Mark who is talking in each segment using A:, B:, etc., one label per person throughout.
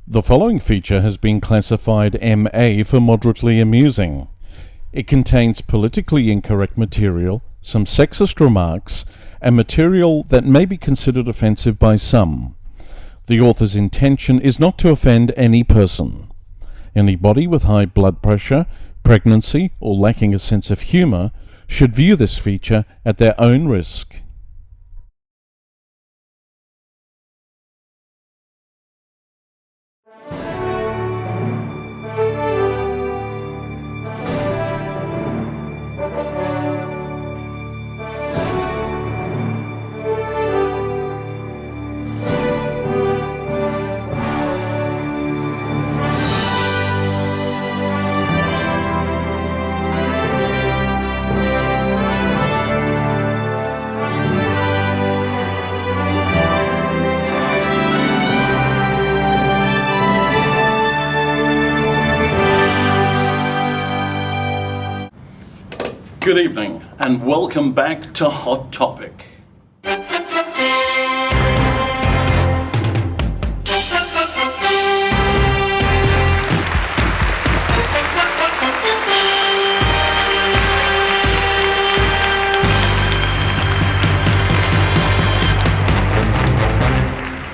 A: The following feature has been classified MA for moderately amusing. It contains politically incorrect material, some sexist remarks, and material that may be considered offensive by some. The author's intention is not to offend any person. Anybody with high blood pressure, pregnancy, or lacking a sense of humour should view this feature at their own risk. Good evening and welcome back to Hot Topic.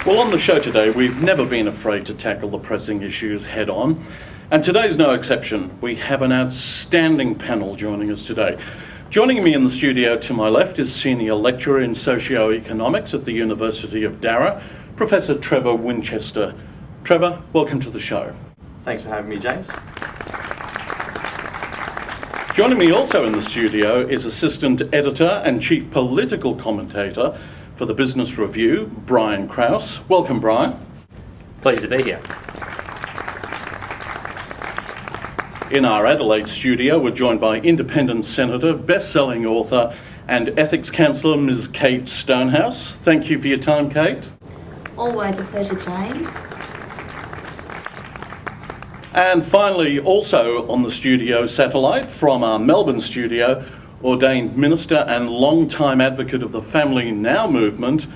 A: Well, on the show today, we've never been afraid to tackle the pressing issues head on. And today's no exception. We have an outstanding panel joining us today. Joining me in the studio to my left is Senior Lecturer in Socioeconomics at the University of Darra, Professor Trevor Winchester. Trevor, welcome to the show.
B: Thanks for having me, James.
A: Joining me also in the studio is Assistant Editor and Chief Political Commentator for the Business Review, Brian Krause. Welcome, Brian.
C: Pleasure to be here.
A: In our Adelaide studio, we're joined by Independent Senator, best-selling author and Ethics Counsellor, Ms. Kate Stonehouse. Thank you for your time, Kate.
D: Always a pleasure, James.
A: And finally, also on the studio satellite from our Melbourne studio, ordained minister and long-time advocate of the Family Now movement,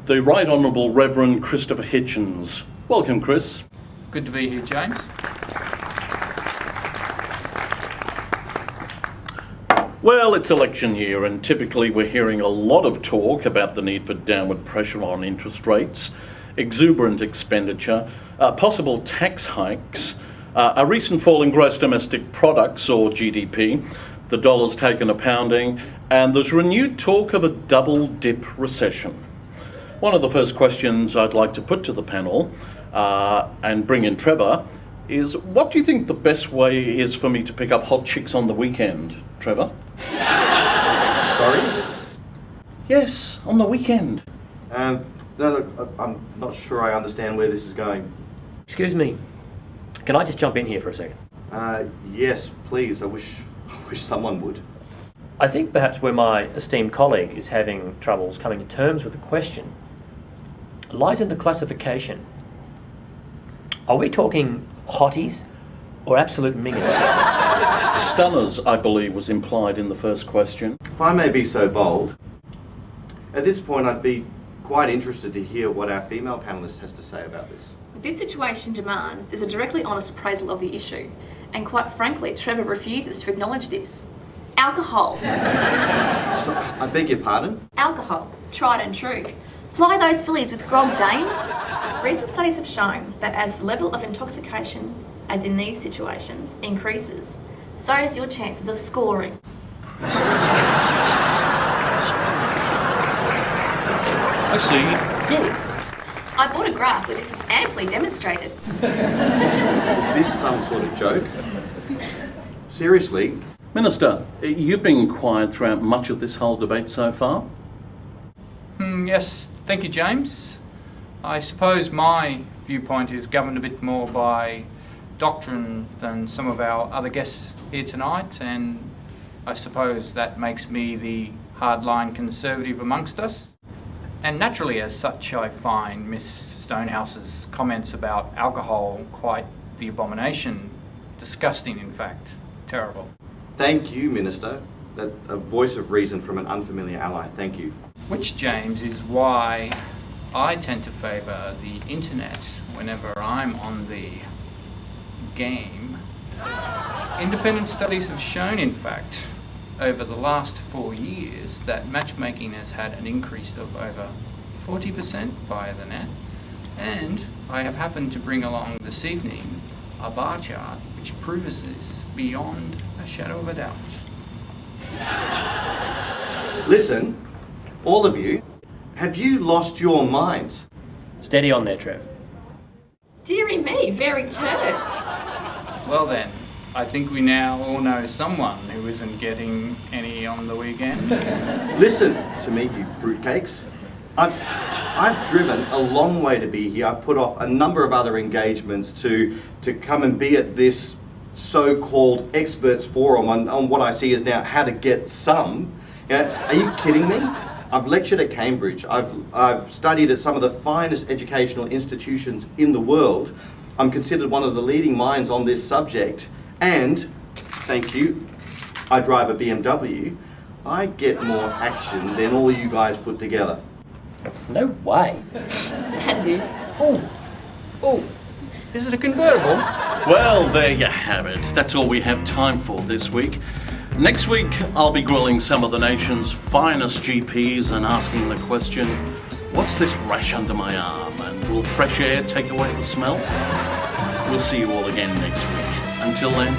A: the Right Honourable Reverend Christopher Hitchens. Welcome, Chris.
E: Good to be here, James.
A: Well, it's election year and typically we're hearing a lot of talk about the need for downward pressure on interest rates, exuberant expenditure, possible tax hikes, a recent fall in gross domestic products or GDP, the dollar's taken a pounding, and there's renewed talk of a double-dip recession. One of the first questions I'd like to put to the panel and bring in Trevor is, what do you think the best way is for me to pick up hot chicks on the weekend, Trevor?
B: Sorry?
A: Yes, on the weekend.
B: No, look, I'm not sure I understand where this is going.
C: Excuse me, can I just jump in here for a second?
B: Yes, please. I wish someone would.
C: I think perhaps where my esteemed colleague is having troubles coming to terms with the question lies in the classification. Are we talking hotties or absolute mingers?
A: Stunners, I believe, was implied in the first question.
B: If I may be so bold, at this point I'd be quite interested to hear what our female panellist has to say about this.
D: This situation demands is a directly honest appraisal of the issue, and quite frankly, Trevor refuses to acknowledge this. Alcohol.
B: I beg your pardon?
D: Alcohol. Tried and true. Fly those fillies with grog, James. Recent studies have shown that as the level of intoxication, as in these situations, increases, so does your chances of scoring.
A: I see. Good.
D: I bought a graph where this is amply demonstrated.
B: Is this some sort of joke? Seriously?
A: Minister, you've been quiet throughout much of this whole debate so far.
E: Yes, thank you, James. I suppose my viewpoint is governed a bit more by doctrine than some of our other guests here tonight, and I suppose that makes me the hardline conservative amongst us. And naturally, as such, I find Miss Stonehouse's comments about alcohol quite the abomination. Disgusting, in fact. Terrible.
B: Thank you, Minister. A voice of reason from an unfamiliar ally. Thank you.
E: Which, James, is why I tend to favour the internet whenever I'm on the game. Independent studies have shown, in fact, over the last 4 years that matchmaking has had an increase of over 40% via the net, and I have happened to bring along this evening a bar chart which proves this beyond a shadow of a doubt.
B: Listen, all of you, have you lost your minds?
C: Steady on there, Trev.
D: Dearie me, very terse.
E: Well then, I think we now all know someone who isn't getting any on the weekend.
B: Listen to me, you fruitcakes. I've driven a long way to be here. I've put off a number of other engagements to come and be at this so-called experts forum on what I see as now how to get some. Are you kidding me? I've lectured at Cambridge. I've studied at some of the finest educational institutions in the world. I'm considered one of the leading minds on this subject. And, thank you, I drive a BMW. I get more action than all you guys put together.
C: No way.
D: As if.
E: Oh, is it a convertible?
A: Well, there you have it. That's all we have time for this week. Next week, I'll be grilling some of the nation's finest GPs and asking the question, what's this rash under my arm? And will fresh air take away the smell? We'll see you all again next week. Until then,